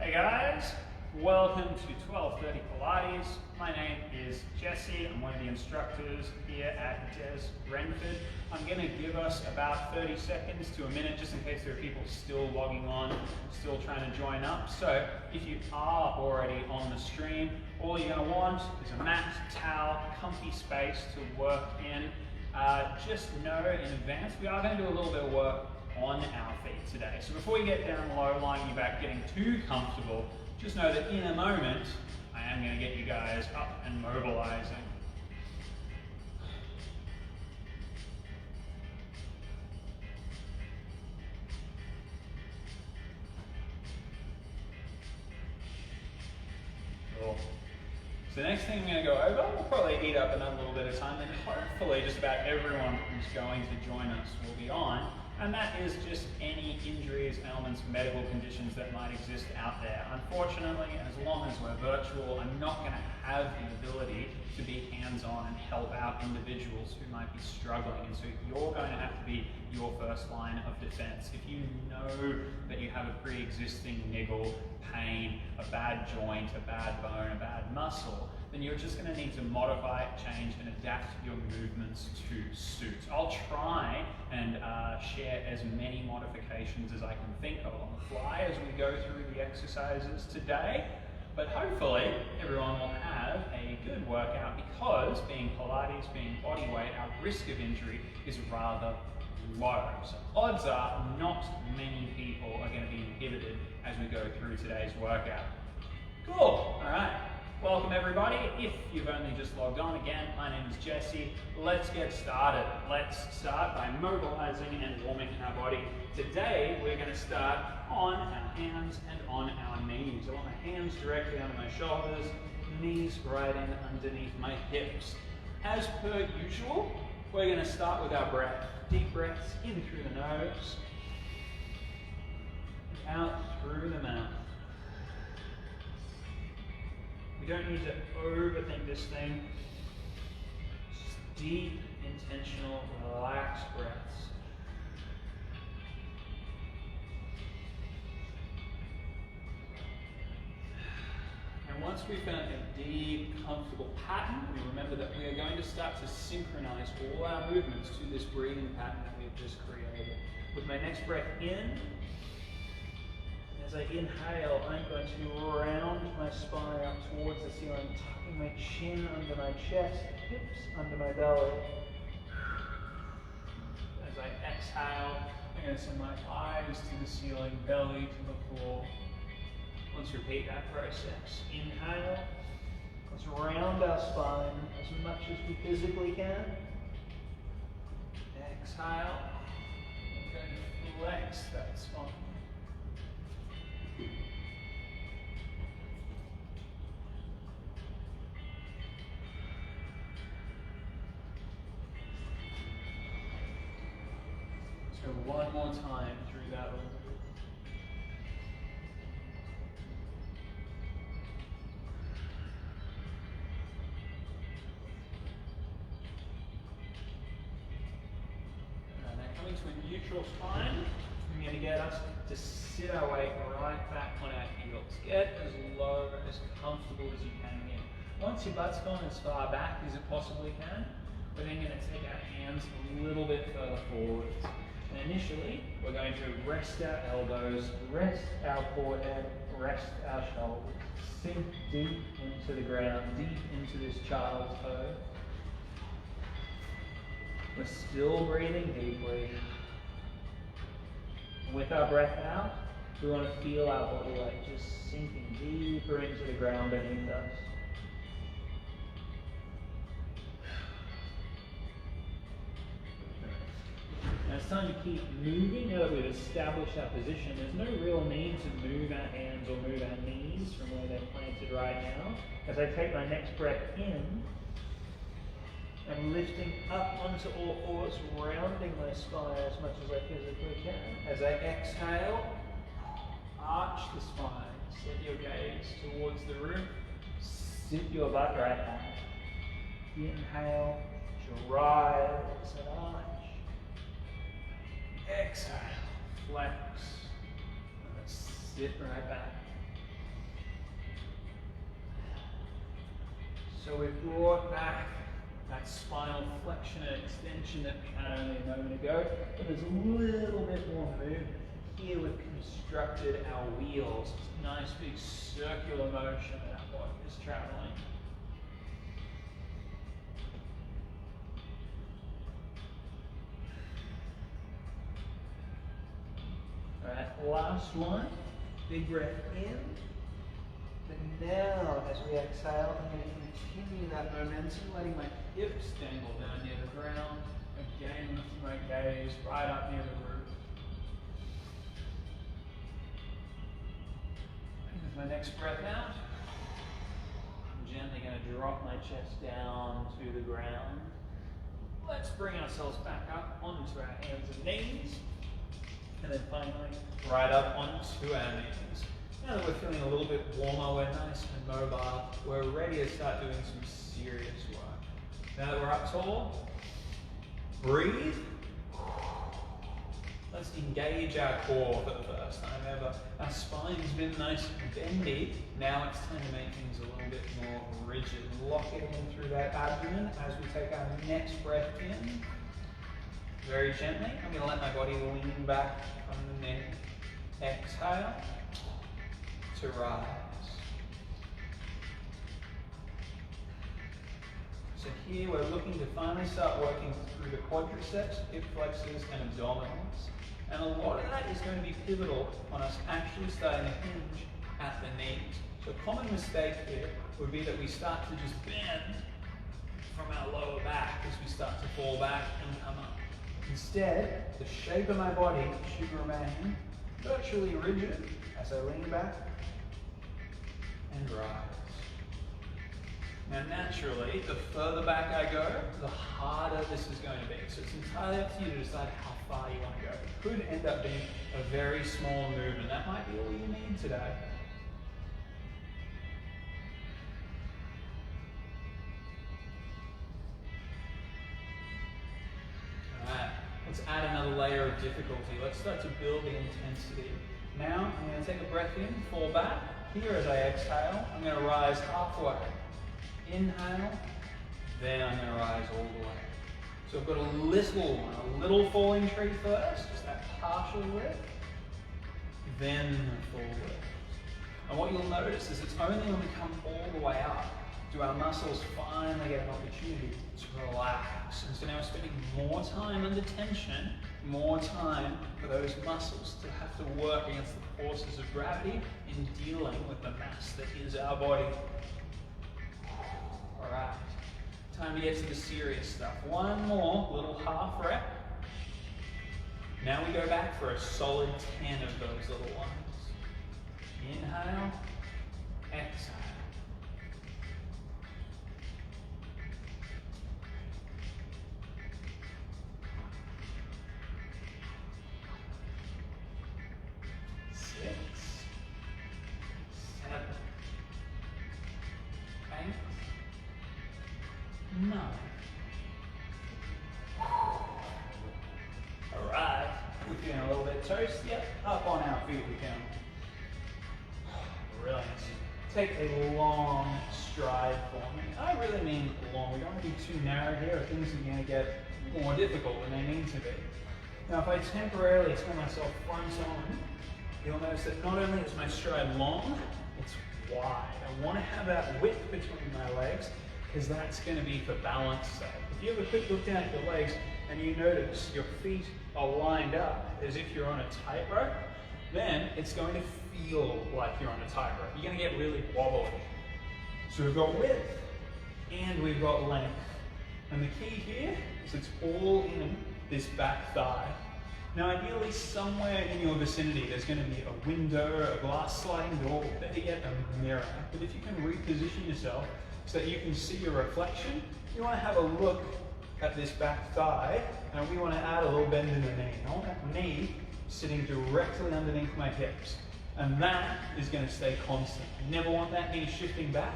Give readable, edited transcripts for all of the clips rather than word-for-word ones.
Hey guys, welcome to 12:30 Pilates. My name is Jesse. I'm one of the instructors here at Des Renford. I'm going to give us about 30 seconds to a minute just in case there are people still logging on, still trying to join up. So if you are already on the stream, all you're going to want is a mat, towel, comfy space to work in. Just know in advance we are going to do a little bit of work on our feet today. So before you get down low, lying your back, getting too comfortable, just know that in a moment, I am going to get you guys up and mobilizing. Cool. So the next thing I'm going to go over, we'll probably eat up another little bit of time, and hopefully just about everyone who's going to join us will be on. And that is just any injuries, ailments, medical conditions that might exist out there. Unfortunately, as long as we're virtual, I'm not going to have the ability to be hands-on and help out individuals who might be struggling. And so you're going to have to be your first line of defense. If you know that you have a pre-existing niggle, pain, a bad joint, a bad bone, a bad muscle, then you're just going to need to modify, change, and adapt your movements to suit. I'll try and share as many modifications as I can think of on the fly as we go through the exercises today, but hopefully everyone will have a good workout because being Pilates, being body weight, our risk of injury is rather low. So odds are not many people are going to be inhibited as we go through today's workout. Cool, all right. Welcome everybody. If you've only just logged on, again, my name is Jesse. Let's get started. Let's start by mobilizing and warming our body. Today, we're going to start on our hands and on our knees. I want my hands directly under my shoulders, knees right in underneath my hips. As per usual, we're going to start with our breath. Deep breaths in through the nose, out through the mouth. We don't need to overthink this thing. Just deep, intentional, relaxed breaths. And once we've found a deep, comfortable pattern, we remember that we are going to start to synchronize all our movements to this breathing pattern that we've just created. With my next breath in, as I inhale, I'm going to round my spine up towards the ceiling, tucking my chin under my chest, hips under my belly. As I exhale, I'm going to send my eyes to the ceiling, belly to the floor. Let's repeat that process. Inhale. Let's round our spine as much as we physically can. Exhale. I'm going to flex that spine. So one more time through that one. And now coming to a neutral spine, we're going to get us to sit our weight right back on our heels. Get as low, as comfortable as you can here. Once your butt's gone as far back as it possibly can, we're then going to take our hands a little bit further forward. And initially, we're going to rest our elbows, rest our forehead, rest our shoulders. Sink deep into the ground, deep into this child's pose. We're still breathing deeply. With our breath out, we want to feel our body weight just sinking deeper into the ground beneath us. Now it's time to keep moving. Now that we've established our position, there's no real need to move our hands or move our knees from where they're planted right now. As I take my next breath in, I'm lifting up onto all fours, rounding my spine as much as I physically can. As I exhale, arch the spine. Set your gaze towards the roof. Sit your butt right out. Inhale, rise and arch. Exhale, flex. Sit right back. So we've brought back that spinal flexion and extension that we had only a moment ago, but there's a little bit more movement. Here we've constructed our wheels. It's a nice big circular motion that our body is traveling. Alright, last one. Big breath in. But now, as we exhale, I'm going to continue that momentum, letting my hips dangle down near the ground. Again, lifting my gaze right up near the roof. With my next breath out, I'm gently going to drop my chest down to the ground. Let's bring ourselves back up onto our hands and knees. And then finally, right up onto our knees. Now that we're feeling a little bit warmer, we're nice and mobile, we're ready to start doing some serious work. Now that we're up tall, breathe. Let's engage our core for the first time ever. Our spine's been nice and bendy. Now it's time to make things a little bit more rigid. Lock it in through that abdomen as we take our next breath in. Very gently, I'm going to let my body lean back from the neck. Exhale to rise. So here we're looking to finally start working through the quadriceps, hip flexors and abdominals. And a lot of that is going to be pivotal on us actually starting to hinge at the knees. So a common mistake here would be that we start to just bend from our lower back as we start to fall back and come up. Instead, the shape of my body should remain virtually rigid as I lean back and rise. Now naturally, the further back I go, the harder this is going to be. So it's entirely up to you to decide how far you want to go. It could end up being a very small movement. That might be all you need today. Alright, let's add another layer of difficulty. Let's start to build the intensity. Now, I'm going to take a breath in, fall back. Here as I exhale, I'm going to rise halfway. Inhale, then I'm going to rise all the way. So I've got a little falling tree first, just that partial lift, then the full lift. And what you'll notice is it's only when we come all the way up do our muscles finally get an opportunity to relax. And so now we're spending more time under tension, more time for those muscles to have to work against the forces of gravity in dealing with the mass that is our body. All right, time to get to the serious stuff. One more little half rep. Now we go back for a solid 10 of those little ones. Inhale, exhale. No. Alright, we're feeling a little bit toast. Yep, up on our feet we can. Brilliant. Take a long stride for me. I really mean long. We don't want to be too narrow here or things are going to get more difficult than they need to be. Now if I temporarily turn myself front on, you'll notice that not only is my stride long, it's wide. I want to have that width between my legs, because that's going to be for balance sake. If you have a quick look down at your legs and you notice your feet are lined up as if you're on a tightrope, then it's going to feel like you're on a tightrope. You're going to get really wobbly. So we've got width and we've got length. And the key here is it's all in this back thigh. Now ideally somewhere in your vicinity there's going to be a window, a glass sliding door, or better yet a mirror. But if you can reposition yourself so that you can see your reflection, you want to have a look at this back thigh, and we want to add a little bend in the knee. I want that knee sitting directly underneath my hips, and that is going to stay constant. I never want that knee shifting back,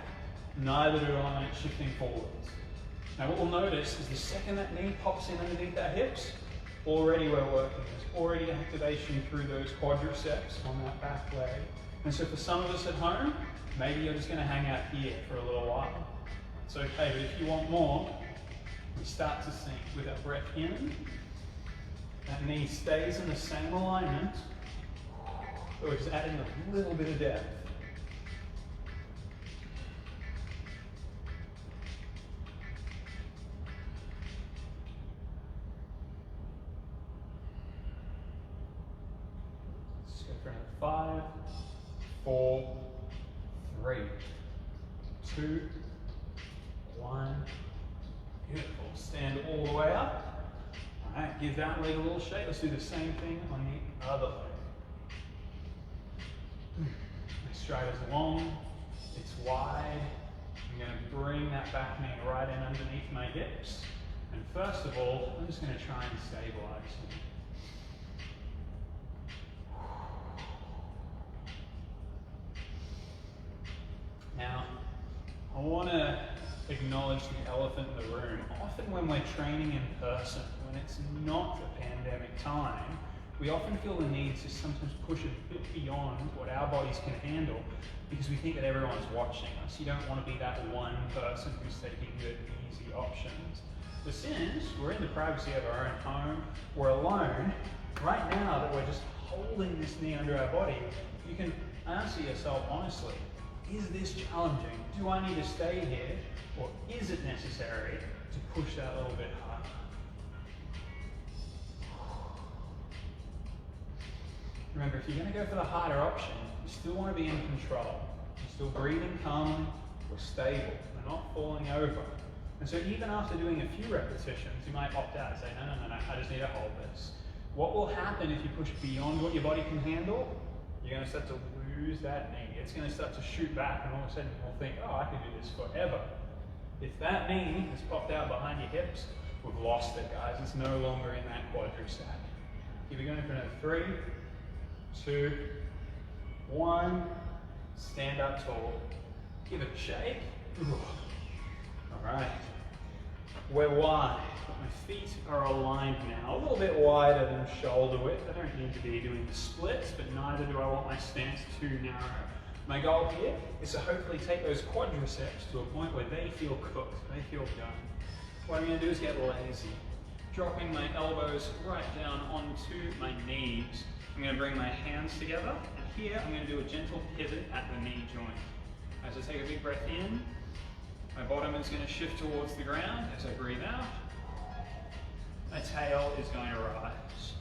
neither do I want it shifting forwards. Now what we'll notice is the second that knee pops in underneath our hips, already we're working. There's already activation through those quadriceps on that back leg. And so for some of us at home, maybe you're just going to hang out here for a little while. It's okay, but if you want more, you start to sink with that breath in. That knee stays in the same alignment, but we're just adding a little bit of depth. Let's go for another 5, 4, 3, 2, 1. Beautiful. Stand all the way up. All right, give that leg a little shake. Let's do the same thing on the other leg. My stride is long, it's wide. I'm going to bring that back knee right in underneath my hips. And first of all, I'm just going to try and stabilize. Now, I want to acknowledge the elephant in the room. Often when we're training in person, when it's not a pandemic time, we often feel the need to sometimes push a bit beyond what our bodies can handle because we think that everyone's watching us. You don't want to be that one person who's taking the easy options. But since we're in the privacy of our own home, we're alone, right now that we're just holding this knee under our body, you can answer yourself honestly, is this challenging? Do I need to stay here? Or is it necessary to push that a little bit harder? Remember, if you're going to go for the harder option, you still want to be in control. You're still breathing calmly, we're stable, we're not falling over. And so even after doing a few repetitions, you might opt out and say, no, I just need to hold this. What will happen if you push beyond what your body can handle? You're going to start to lose that knee. It's going to start to shoot back, and all of a sudden you'll think, oh, I can do this forever. If that knee has popped out behind your hips, we've lost it, guys. It's no longer in that quadricep. Keep it going for another 3, 2, 1. Stand up tall. Give it a shake. All right. We're wide. My feet are aligned now, a little bit wider than shoulder width. I don't need to be doing the splits, but neither do I want my stance too narrow. My goal here is to hopefully take those quadriceps to a point where they feel cooked, they feel done. What I'm going to do is get lazy, dropping my elbows right down onto my knees. I'm going to bring my hands together, and here I'm going to do a gentle pivot at the knee joint. As I take a big breath in, my bottom is going to shift towards the ground. As I breathe out, my tail is going to rise.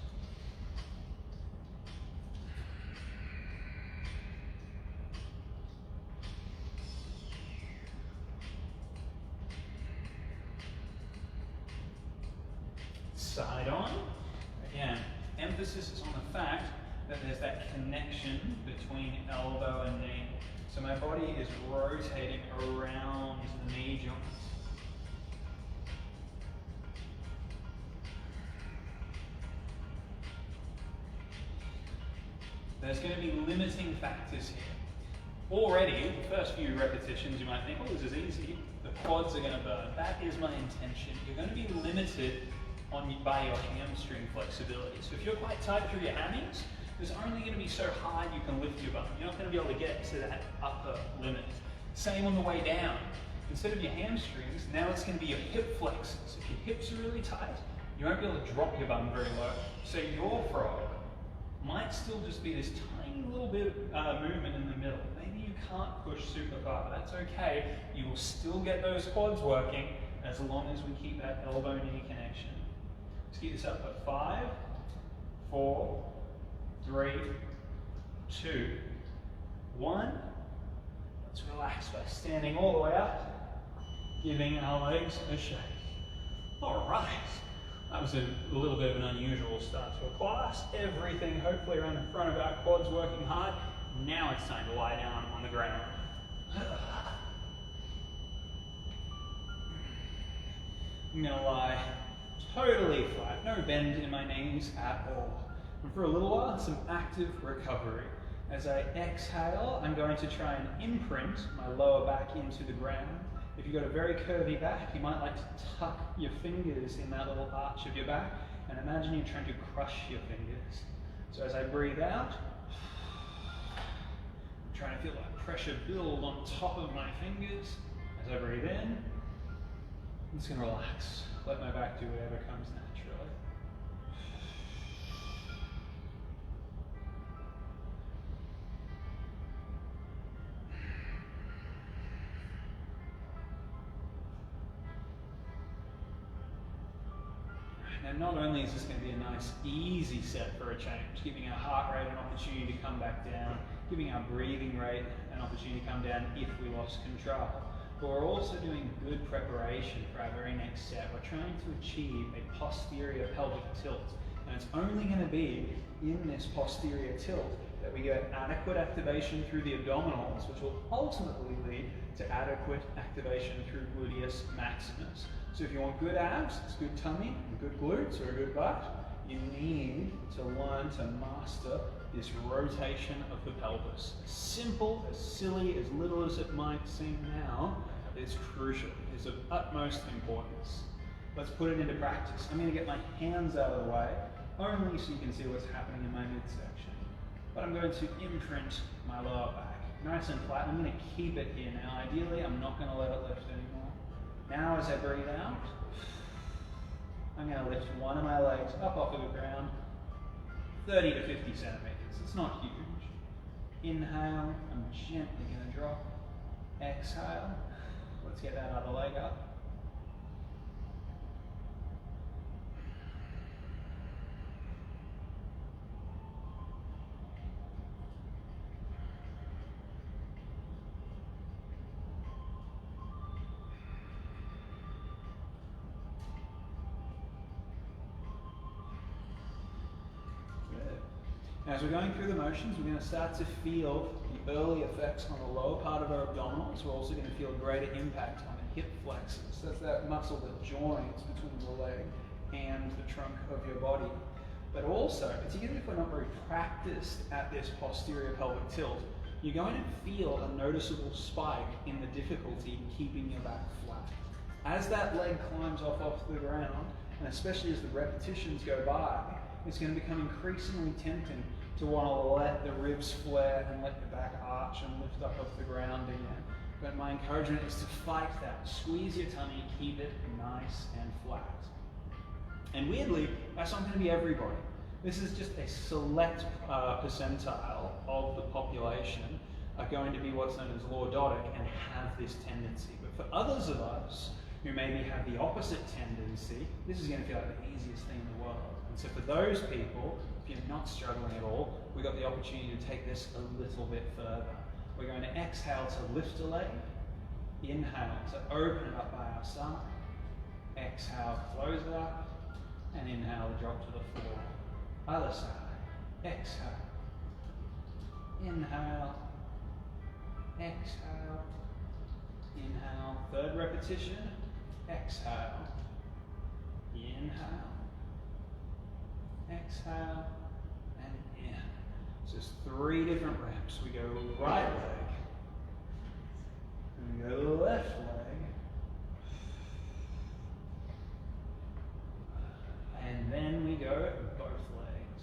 Side on. Again, emphasis is on the fact that there's that connection between elbow and knee. So my body is rotating around the knee joint. There's going to be limiting factors here. Already, the first few repetitions, you might think, oh, this is easy. The quads are going to burn. That is my intention. You're going to be limited by your hamstring flexibility. So if you're quite tight through your hammies, there's only going to be so high you can lift your bum. You're not going to be able to get to that upper limit. Same on the way down. Instead of your hamstrings, now it's going to be your hip flexors. If your hips are really tight, you won't be able to drop your bum very low. So your frog might still just be this tiny little bit of movement in the middle. Maybe you can't push super far, but that's okay. You will still get those quads working as long as we keep that elbow-knee connection. Let's keep this up at 5, 4, 3, 2, 1. Let's relax by standing all the way up, giving our legs a shake. All right. That was a little bit of an unusual start to a class. Everything hopefully around the front of our quads working hard. Now it's time to lie down on the ground. I'm going to lie totally flat, no bend in my knees at all. And for a little while, some active recovery. As I exhale, I'm going to try and imprint my lower back into the ground. If you've got a very curvy back, you might like to tuck your fingers in that little arch of your back, and imagine you're trying to crush your fingers. So as I breathe out, I'm trying to feel that pressure build on top of my fingers. As I breathe in, I'm just going to relax. Let my back do whatever comes naturally. Now, not only is this going to be a nice, easy set for a change, giving our heart rate an opportunity to come back down, giving our breathing rate an opportunity to come down if we lost control, but we're also doing good preparation for our very next set. We're trying to achieve a posterior pelvic tilt, and it's only going to be in this posterior tilt that we get adequate activation through the abdominals, which will ultimately lead to adequate activation through gluteus maximus. So if you want good abs, good tummy, and good glutes, or a good butt, you need to learn to master this rotation of the pelvis. As simple, as silly, as little as it might seem now, it's crucial. It's of utmost importance. Let's put it into practice. I'm going to get my hands out of the way, only so you can see what's happening in my midsection. But I'm going to imprint my lower back, nice and flat. I'm going to keep it here now. Ideally, I'm not going to let it lift anymore. Now, as I breathe out, I'm going to lift one of my legs up off of the ground, 30 to 50 centimeters. It's not huge. Inhale, I'm gently going to drop. Exhale, let's get that other leg up. As we're going through the motions, we're going to start to feel the early effects on the lower part of our abdominals. We're also going to feel greater impact on the hip flexors. That's that muscle that joins between the leg and the trunk of your body. But also, particularly if we're not very practiced at this posterior pelvic tilt, you're going to feel a noticeable spike in the difficulty keeping your back flat. As that leg climbs off the ground, and especially as the repetitions go by, it's going to become increasingly tempting to want to let the ribs flare and let the back arch and lift up off the ground again. But my encouragement is to fight that. Squeeze your tummy, keep it nice and flat. And weirdly, that's not going to be everybody. This is just a select percentile of the population are going to be what's known as lordotic and have this tendency. But for others of us who maybe have the opposite tendency, this is going to feel like the easiest thing in the world. And so for those people, if you're not struggling at all, we've got the opportunity to take this a little bit further. We're going to exhale to lift a leg, inhale to open it up by our side, exhale, close it up, and inhale, drop to the floor. Other side, exhale, inhale, exhale, inhale, third repetition, exhale, inhale, exhale, and in. So it's 3 different reps. We go right leg, and we go left leg, and then we go both legs.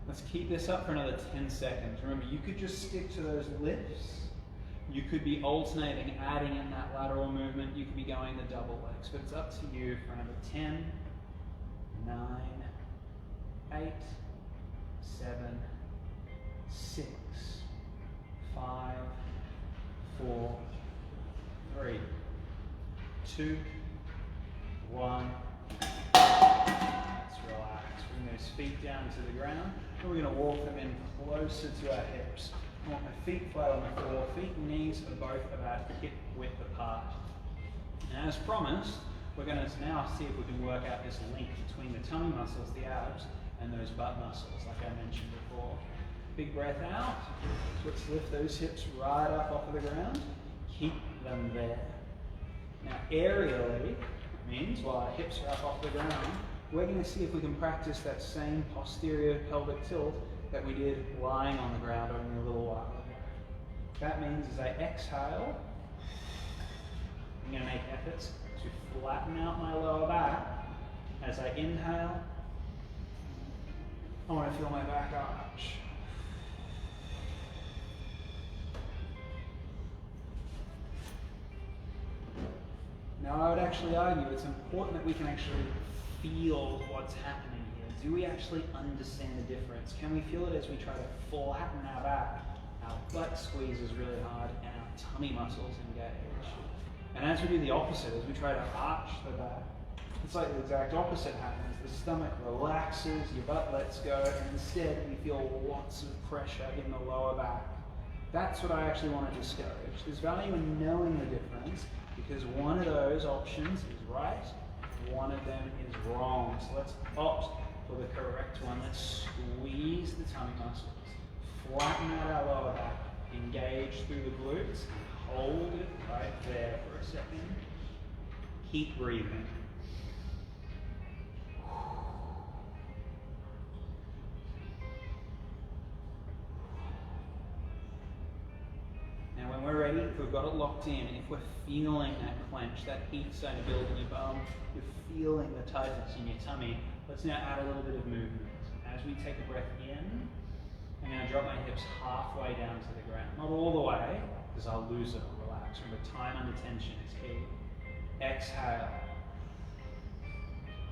Let's keep this up for another 10 seconds. Remember, you could just stick to those lifts. You could be alternating, adding in that lateral movement. You could be going the double legs, but it's up to you for another 10, 9, 8, 7, 6, 5, 4, 3, 2, 1. Let's relax. Bring those feet down to the ground, and we're going to walk them in closer to our hips. I want my feet flat on the floor. Feet and knees are both about hip width apart. And as promised, we're going to now see if we can work out this link between the tummy muscles, the abs, and those butt muscles, like I mentioned before. Big breath out. Let's lift those hips right up off of the ground. Keep them there. Now, aerially means while our hips are up off the ground, we're going to see if we can practice that same posterior pelvic tilt that we did lying on the ground only a little while ago. That means as I exhale, I'm going to make efforts to flatten out my lower back. As I inhale, I want to feel my back arch. Now I would actually argue it's important that we can actually feel what's happening here. Do we actually understand the difference? Can we feel it as we try to flatten our back? Our butt squeezes really hard and our tummy muscles engage. And as we do the opposite, as we try to arch the back, it's like the exact opposite happens. The stomach relaxes, your butt lets go, and instead we feel lots of pressure in the lower back. That's what I actually want to discourage. There's value in knowing the difference, because one of those options is right, one of them is wrong. So let's opt for the correct one. Let's squeeze the tummy muscles, flatten out our lower back, engage through the glutes, hold it right there for a second. Keep breathing. Now when we're ready, if we've got it locked in, if we're feeling that clench, that heat starting to build in your bum, you're feeling the tightness in your tummy, let's now add a little bit of movement. As we take a breath in, I'm going to drop my hips halfway down to the ground. Not all the way, because I'll lose it or relax. Remember, time under tension is key. Exhale.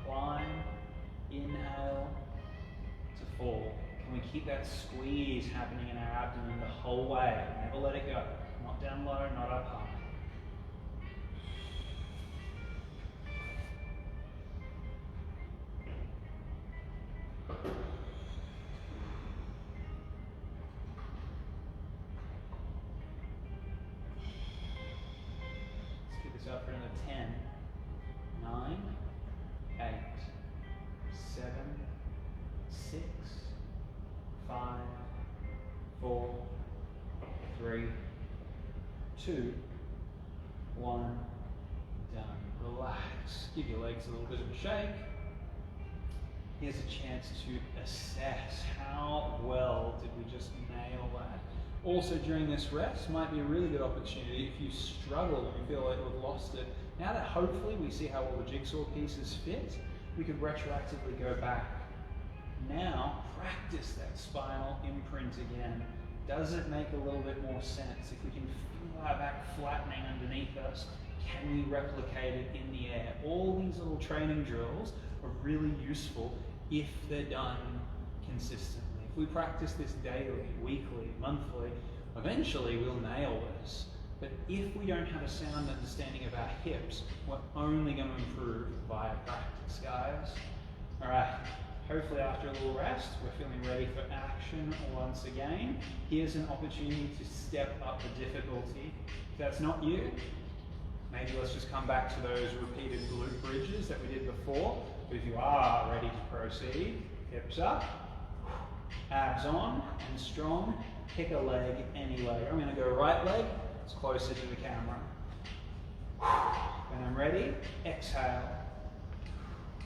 Climb. Inhale to fall. Can we keep that squeeze happening in our abdomen the whole way? Never let it go. Not down low, not up high. Let's keep this up for another 10, 9, 8, 7, 6, 5, 4, 3, 2, 1, done. Relax. Give your legs a little bit of a shake. Here's a chance to assess how well did we just nail that. Also during this rest might be a really good opportunity if you struggle and you feel like we've lost it. Now that hopefully we see how all the jigsaw pieces fit, we could retroactively go back. Now practice that spinal imprint again. Does it make a little bit more sense? If we can feel our back flattening underneath us, can we replicate it in the air? All these little training drills are really useful if they're done consistently. If we practice this daily, weekly, monthly, eventually we'll nail this. But if we don't have a sound understanding of our hips, we're only going to improve via practice, guys. All right. Hopefully after a little rest, we're feeling ready for action once again. Here's an opportunity to step up the difficulty. If that's not you, maybe let's just come back to those repeated glute bridges that we did before. But if you are ready to proceed, hips up, abs on and strong, pick a leg any leg. I'm going to go right leg, it's closer to the camera. When I'm ready, exhale.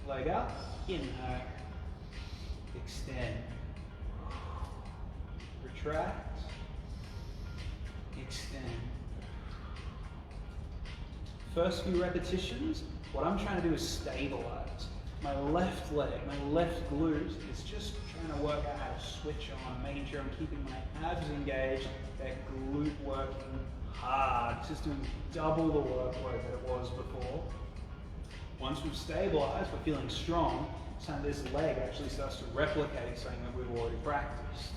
Leg up, inhale. Extend, retract, extend. First few repetitions, what I'm trying to do is stabilize. My left leg, my left glute is just trying to work out how to switch on, making sure I'm keeping my abs engaged, that glute working hard, just doing double the workload that it was before. Once we've stabilized, we're feeling strong, so this leg actually starts to replicate something that we've already practiced.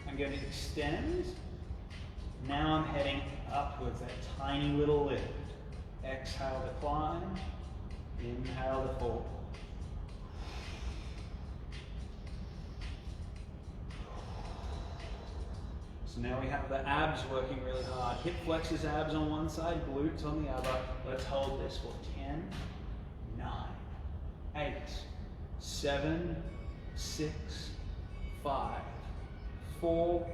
I'm going to extend. Now I'm heading upwards, that tiny little lift. Exhale to climb, inhale to fall. So now we have the abs working really hard. Hip flexors abs on one side, glutes on the other. Let's hold this for 10, 9, 8, 7, 6, 5, 4,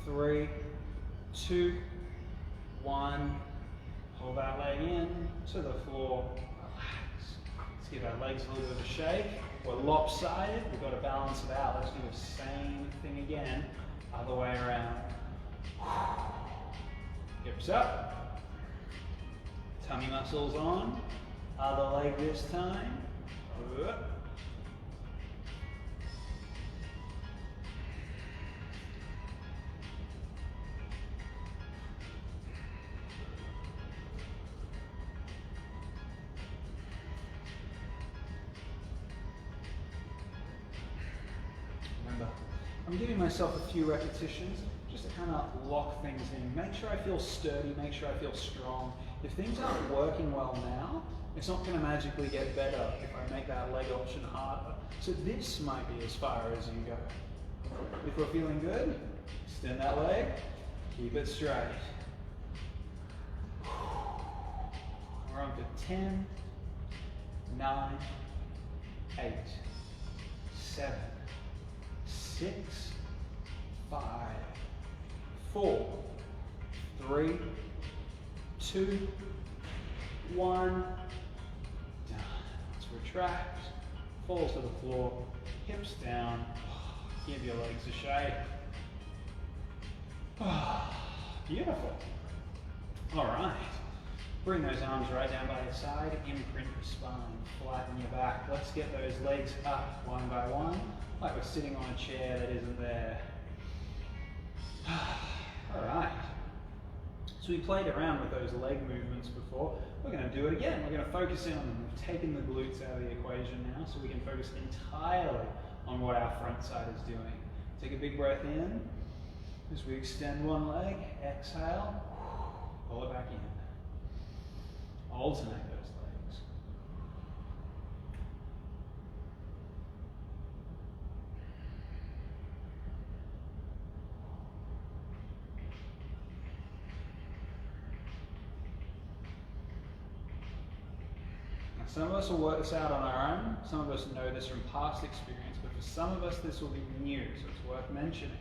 3, 2, 1. Hold that leg in to the floor. Relax. Let's give our legs a little bit of a shake. We're lopsided. We've got to balance it out. Let's do the same thing again. Other way around. Hips up. Tummy muscles on. Other leg this time. I'm giving myself a few repetitions just to kind of lock things in. Make sure I feel sturdy, make sure I feel strong. If things aren't working well now, it's not going to magically get better if I make that leg option harder. So this might be as far as you go. If we're feeling good, extend that leg, keep it straight. We're on for 10, 9, 8, 7, 6, 5, 4, 3, 2, 1. Down. Let's retract, fall to the floor, hips down, give your legs a shake. Beautiful. All right. Bring those arms right down by your side, imprint your spine, flatten your back. Let's get those legs up one by one, like we're sitting on a chair that isn't there. All right. So we played around with those leg movements before. We're going to do it again. We're going to focus in on them. We've taken the glutes out of the equation now, so we can focus entirely on what our front side is doing. Take a big breath in. As we extend one leg, exhale, pull it back in. Alternate those legs. Now some of us will work this out on our own, some of us know this from past experience, but for some of us this will be new, so it's worth mentioning.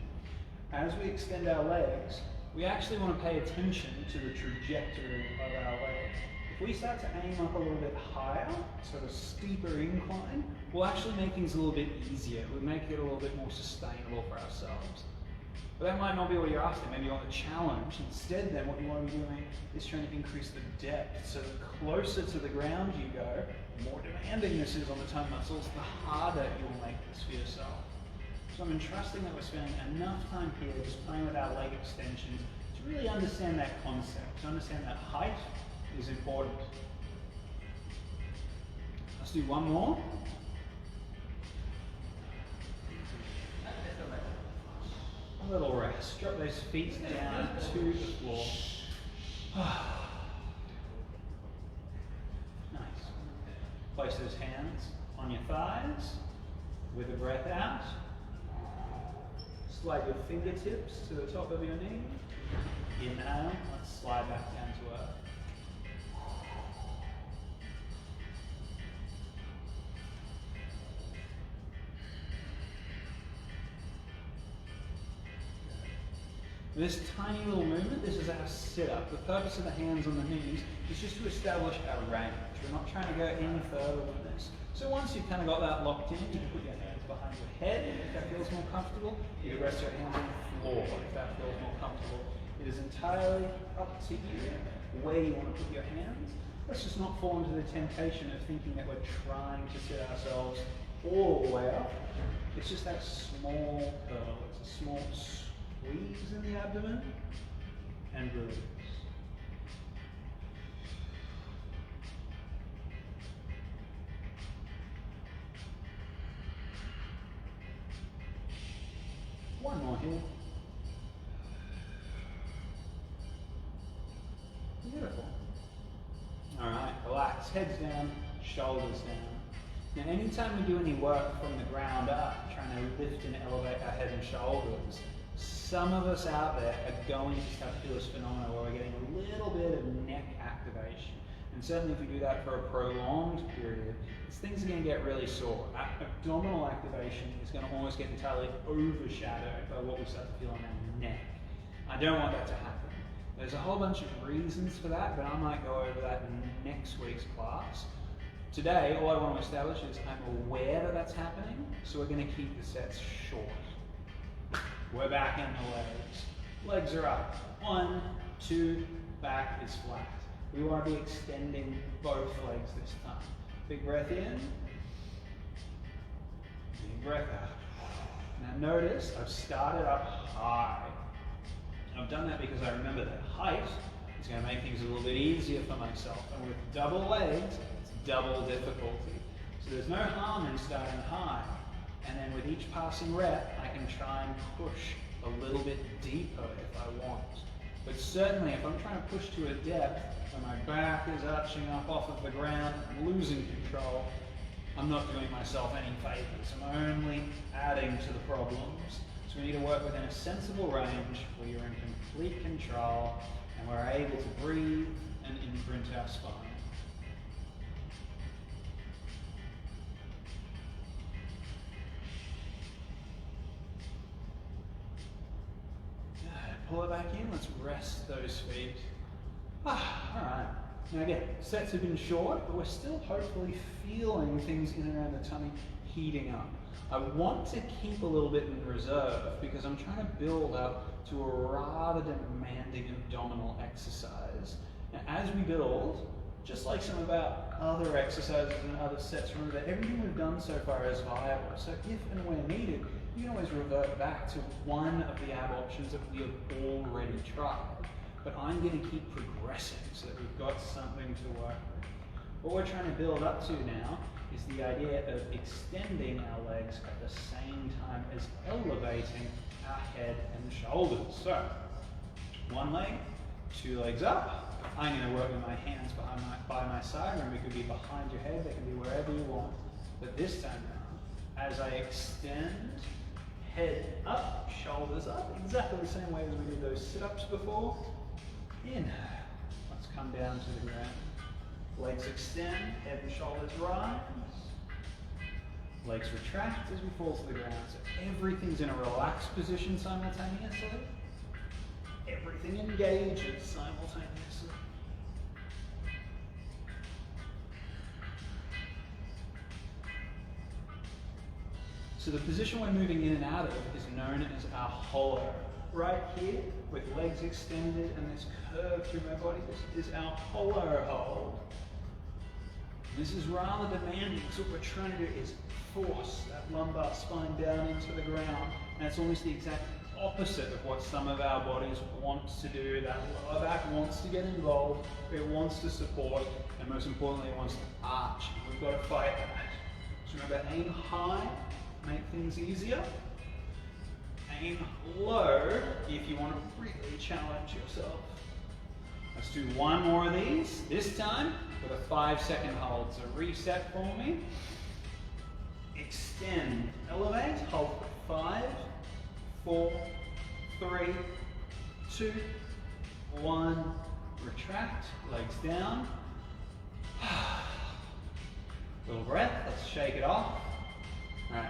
As we extend our legs, we actually want to pay attention to the trajectory of our legs. If we start to aim up a little bit higher, sort of steeper incline, we'll actually make things a little bit easier. We'll make it a little bit more sustainable for ourselves. But that might not be what you're after. Maybe you want a challenge. Instead then, what you want to be doing is trying to increase the depth. So the closer to the ground you go, the more demanding this is on the tongue muscles, the harder you'll make this for yourself. So I'm entrusting that we're spending enough time here just playing with our leg extensions to really understand that concept, to understand that height is important. Let's do one more. A little rest. Drop those feet down to the floor. Nice. Place those hands on your thighs with a breath out. Slide your fingertips to the top of your knee. Inhale. Let's slide back down to earth. This tiny little movement, this is our sit-up. The purpose of the hands on the knees is just to establish our range. We're not trying to go any further than this. So once you've kind of got that locked in, you can put your hands behind your head if that feels more comfortable. You can rest your hands on the floor if that feels more comfortable. It is entirely up to you where you want to put your hands. Let's just not fall into the temptation of thinking that we're trying to sit ourselves all the way up. It's just that small curl. It's a small squeeze in the abdomen and release. One more here. Beautiful. All right, relax. Heads down, shoulders down. Now, anytime we do any work from the ground up, trying to lift and elevate our head and shoulders, some of us out there are going to start to feel this phenomenon where we're getting a little bit of neck activation. And certainly if we do that for a prolonged period, things are going to get really sore. Abdominal activation is going to almost get entirely overshadowed by what we start to feel on our neck. I don't want that to happen. There's a whole bunch of reasons for that, but I might go over that in next week's class. Today, all I want to establish is I'm aware that that's happening, so we're going to keep the sets short. We're back in the legs. Legs are up. 1, 2, back is flat. We want to be extending both legs this time. Big breath in. Big breath out. Now notice I've started up high. I've done that because I remember that height is going to make things a little bit easier for myself. And with double legs, it's double difficulty. So there's no harm in starting high. And then with each passing rep, I can try and push a little bit deeper if I want. But certainly if I'm trying to push to a depth and my back is arching up off of the ground, I'm losing control, I'm not doing myself any favors. I'm only adding to the problems. So we need to work within a sensible range where you're in complete control and we're able to breathe and imprint our spine. Pull it back in, let's rest those feet. Alright. Now again, sets have been short, but we're still hopefully feeling things in and around the tummy heating up. I want to keep a little bit in reserve because I'm trying to build up to a rather demanding abdominal exercise. Now as we build, just like some of our other exercises and other sets, remember that everything we've done so far is viable. So if and when needed, you can always revert back to one of the ab options that we have already tried. But I'm going to keep progressing so that we've got something to work with. What we're trying to build up to now is the idea of extending our legs at the same time as elevating our head and shoulders. So, one leg, two legs up. I'm going to work with my hands by my side. Remember, it could be behind your head, they can be wherever you want. But this time around, as I extend, head up, shoulders up, exactly the same way as we did those sit-ups before. Inhale. Let's come down to the ground. Legs extend, head and shoulders rise. Legs retract as we fall to the ground. So everything's in a relaxed position simultaneously. Everything engages simultaneously. So the position we're moving in and out of is known as our hollow. Right here, with legs extended and this curve through my body, this is our hollow hold. This is rather demanding, so what we're trying to do is force that lumbar spine down into the ground. And it's almost the exact opposite of what some of our bodies want to do. That lower back wants to get involved, it wants to support, and most importantly, it wants to arch. We've got to fight that. So remember, aim high, make things easier. Aim low if you want to really challenge yourself. Let's do one more of these, this time with a 5-second hold. So reset for me. Extend, elevate, hold for 5, 4, 3, 2, 1. Retract, legs down. Little breath, let's shake it off. All right.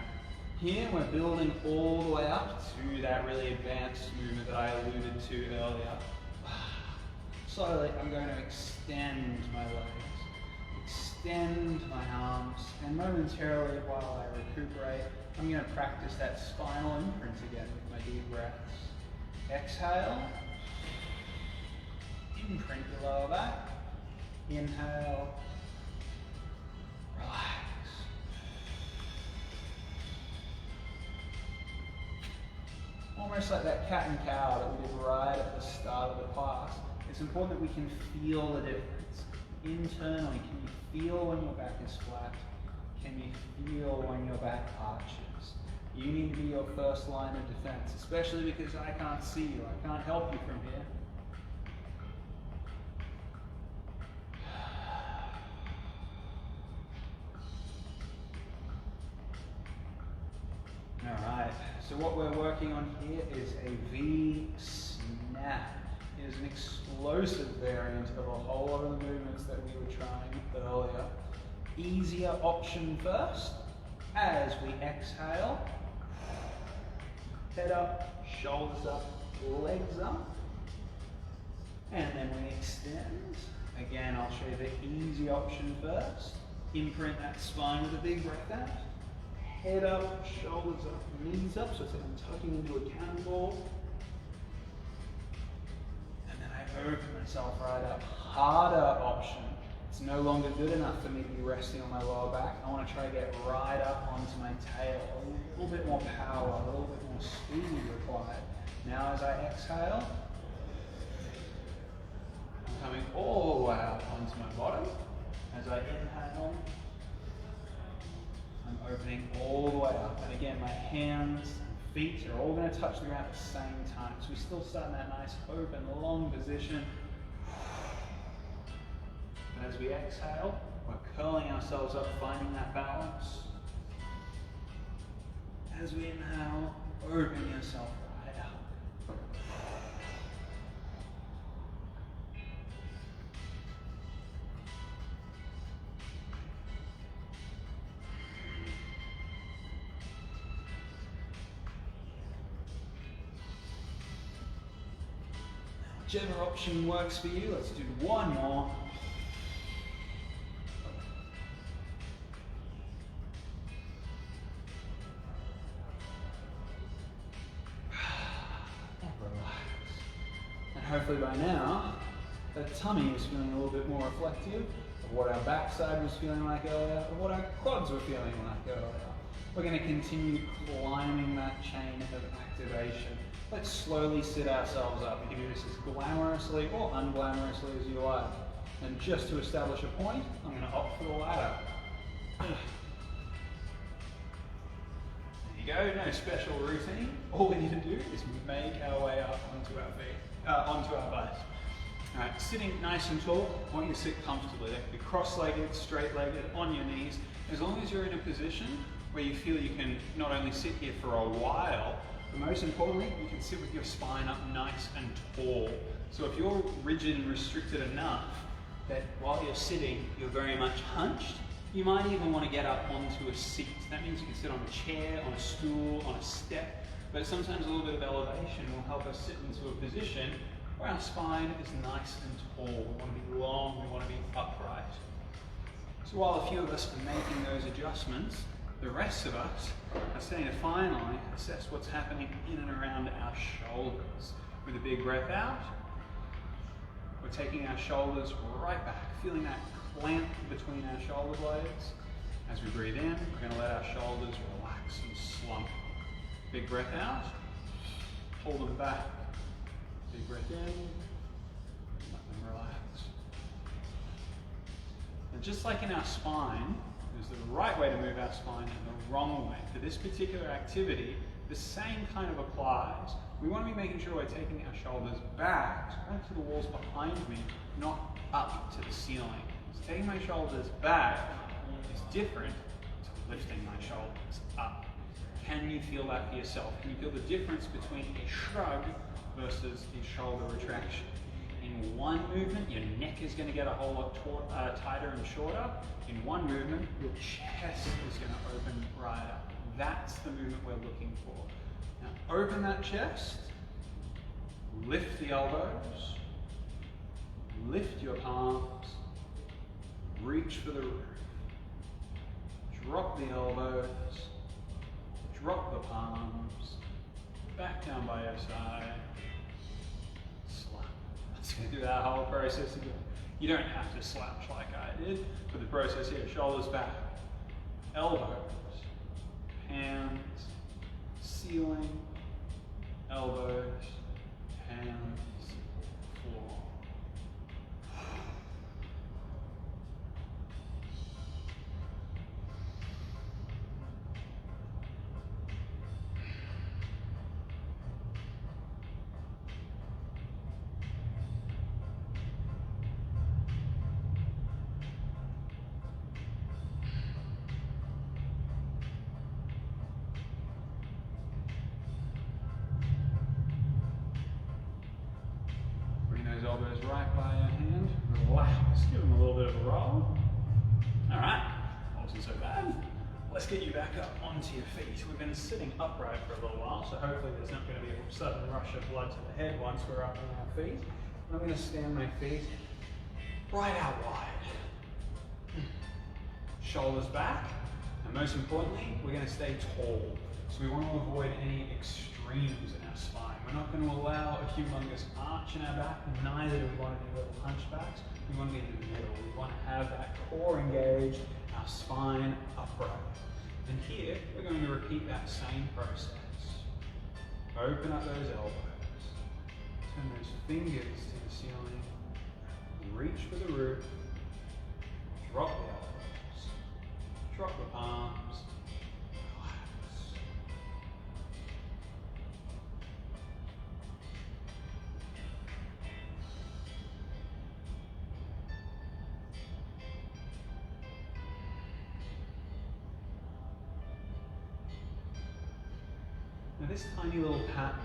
Here we're building all the way up to that really advanced movement that I alluded to earlier. Slowly I'm going to extend my legs, extend my arms, and momentarily while I recuperate, I'm going to practice that spinal imprint again with my deep breaths. Exhale, imprint your lower back, inhale, relax. Almost like that cat and cow that we did right at the start of the class. It's important that we can feel the difference. Internally, can you feel when your back is flat? Can you feel when your back arches? You need to be your first line of defense, especially because I can't see you. I can't help you from here. Alright, so what we're working on here is a V-snap. It is an explosive variant of a whole lot of the movements that we were trying earlier. Easier option first, as we exhale. Head up, shoulders up, legs up. And then we extend. Again, I'll show you the easy option first. Imprint that spine with a big breath out. Head up, shoulders up, knees up, so it's like I'm tucking into a cannonball. And then I open myself right up. Harder option. It's no longer good enough for me to be resting on my lower back. I want to try to get right up onto my tail. A little bit more power, a little bit more speed required. Now as I exhale, I'm coming all the way up onto my bottom. As I inhale, I'm opening all the way up. And again, my hands and feet are all going to touch the ground at the same time. So we still start in that nice open, long position. And as we exhale, we're curling ourselves up, finding that balance. As we inhale, open yourself right up. Whichever option works for you, let's do one more. Hopefully by now, that tummy is feeling a little bit more reflective of what our backside was feeling like earlier, of what our quads were feeling like earlier. We're going to continue climbing that chain of activation. Let's slowly sit ourselves up. We can do this as glamorously or unglamorously as you like. And just to establish a point, I'm going to opt for the ladder. There you go, no special routine. All we need to do is make our way up onto our feet. Onto our butts. All right, sitting nice and tall, I want you to sit comfortably. That could be cross-legged, straight-legged, on your knees. As long as you're in a position where you feel you can not only sit here for a while, but most importantly, you can sit with your spine up nice and tall. So if you're rigid and restricted enough that while you're sitting, you're very much hunched, you might even want to get up onto a seat. That means you can sit on a chair, on a stool, on a step. But sometimes a little bit of elevation will help us sit into a position where our spine is nice and tall. We want to be long, we want to be upright. So while a few of us are making those adjustments, the rest of us are starting to finally assess what's happening in and around our shoulders. With a big breath out, we're taking our shoulders right back, feeling that clamp between our shoulder blades. As we breathe in, we're going to let our shoulders relax and slump. Big breath out, hold them back. Big breath in, let them relax. And just like in our spine, there's the right way to move our spine and the wrong way. For this particular activity, the same kind of applies. We want to be making sure we're taking our shoulders back to the walls behind me, not up to the ceiling. So taking my shoulders back is different to lifting my shoulders up. Can you feel that for yourself? Can you feel the difference between a shrug versus a shoulder retraction? In one movement, your neck is going to get a whole lot tighter and shorter. In one movement, your chest is going to open right up. That's the movement we're looking for. Now, open that chest, lift the elbows, lift your palms, reach for the roof, drop the elbows, drop the palms, back down by your side, slap. Let's do that whole process again. You don't have to slouch like I did. For the process here, shoulders back, elbows, hands, ceiling, elbows, hands, floor. Elbows right by your hand, relax, give them a little bit of a roll. All right, wasn't so bad. Let's get you back up onto your feet. We've been sitting upright for a little while, so hopefully there's not going to be a sudden rush of blood to the head once we're up on our feet. I'm going to stand my feet right out wide. Shoulders back, and most importantly, we're going to stay tall. So we want to avoid any extremes in our spine. We're not going to allow a humongous arch in our back, and neither do we want to be little hunchbacks. We want to be in the middle. We want to have that core engaged, our spine upright. And here, we're going to repeat that same process. Open up those elbows. Turn those fingers to the ceiling. Reach for the roof. Drop the elbows. Drop the palms. this tiny little pattern,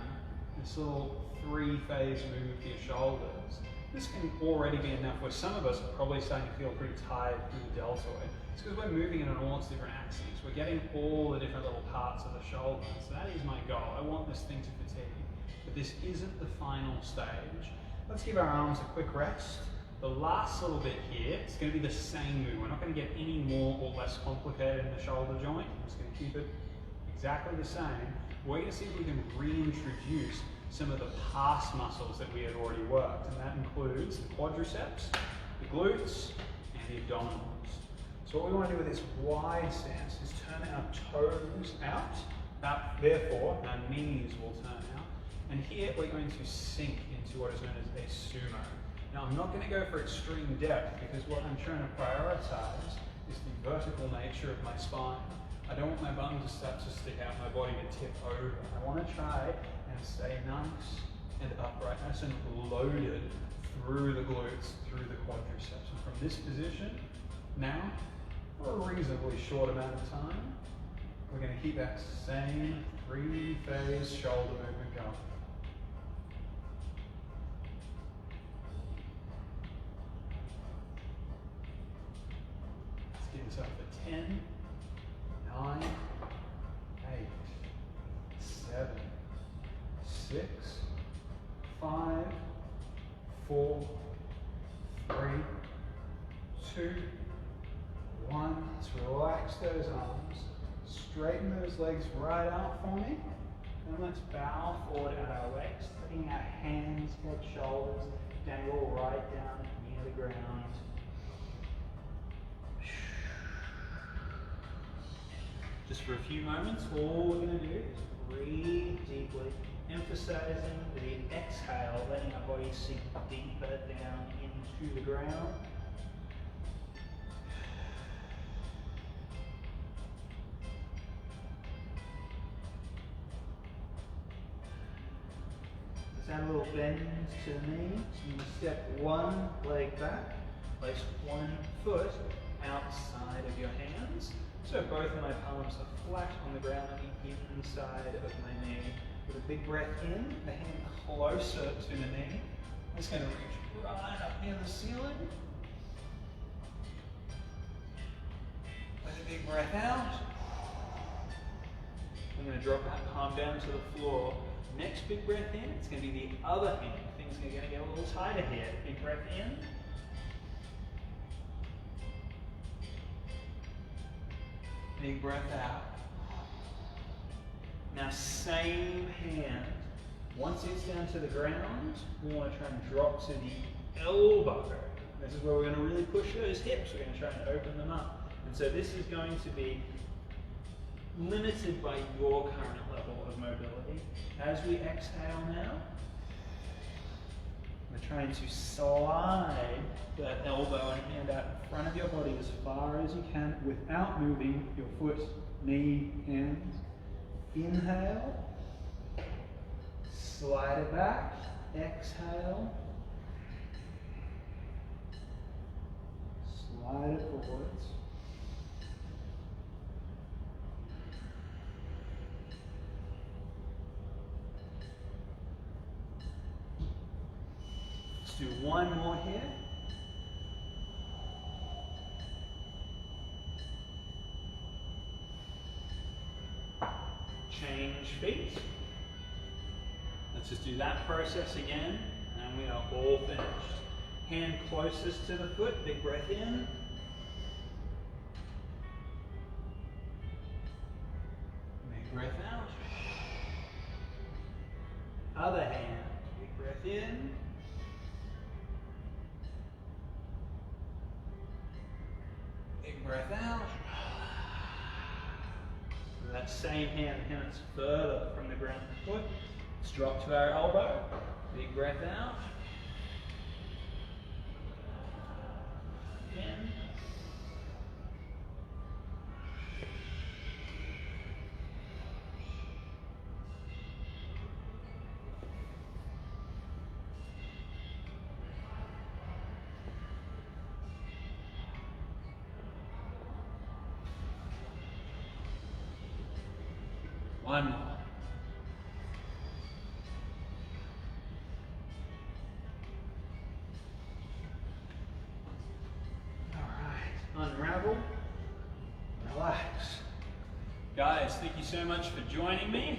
this little 3-phase move of your shoulders, this can already be enough where some of us are probably starting to feel pretty tired through the deltoid. It's because we're moving it on all its different axes. We're getting all the different little parts of the shoulder. So that is my goal. I want this thing to fatigue. But this isn't the final stage. Let's give our arms a quick rest. The last little bit here, it's going to be the same move. We're not going to get any more or less complicated in the shoulder joint. I'm just going to keep it exactly the same. We're going to see if we can reintroduce some of the past muscles that we had already worked, and that includes the quadriceps, the glutes, and the abdominals. So what we want to do with this wide stance is turn our toes out, therefore our knees will turn out, and here we're going to sink into what is known as a sumo. Now I'm not going to go for extreme depth because what I'm trying to prioritize is the vertical nature of my spine. I don't want my bum to start to stick out, my body to tip over. I want to try and stay nice and upright, nice and loaded through the glutes, through the quadriceps. And from this position, now, for a reasonably short amount of time, we're going to keep that same 3-phase shoulder movement going. Let's give this up for 10, 9, 8, 7, 6, 5, 4, 3, 2, 1. Let's relax those arms. Straighten those legs right out for me. And let's bow forward at our legs, letting our hands, head, shoulders dangle right down near the ground. Just for a few moments, all we're going to do is breathe deeply, emphasizing the exhale, letting our body sink deeper down into the ground. Let's add a little bend to the knee. So you step one leg back, place one foot outside of your hands. So both of my palms are flat on the ground on the inside of my knee. With a big breath in, the hand closer to the knee. I'm just going to reach right up near the ceiling. With a big breath out. I'm going to drop that palm down to the floor. Next big breath in, it's going to be the other hand. Things are going to get a little tighter here. Big breath in. Big breath out. Now same hand. Once it's down to the ground, we want to try and drop to the elbow. This is where we're going to really push those hips. We're going to try and open them up. And so this is going to be limited by your current level of mobility. As we exhale now, we're trying to slide that elbow and hand out in front of your body as far as you can without moving your foot, knee, hands. Inhale, slide it back, exhale, slide it forwards. Let's do one more here. Change feet. Let's just do that process again, and we are all finished. Hand closest to the foot, big breath in. Big breath out. Other hand, big breath in. Big breath out. That same hand, hands further from the ground to the foot. Let's drop to our elbow. Big breath out. In. One more. Guys, thank you so much for joining me.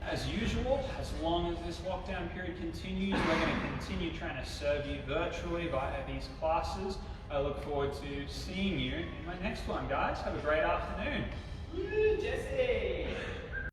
As usual, as long as this lockdown period continues, we're going to continue trying to serve you virtually via these classes. I look forward to seeing you in my next one, guys. Have a great afternoon.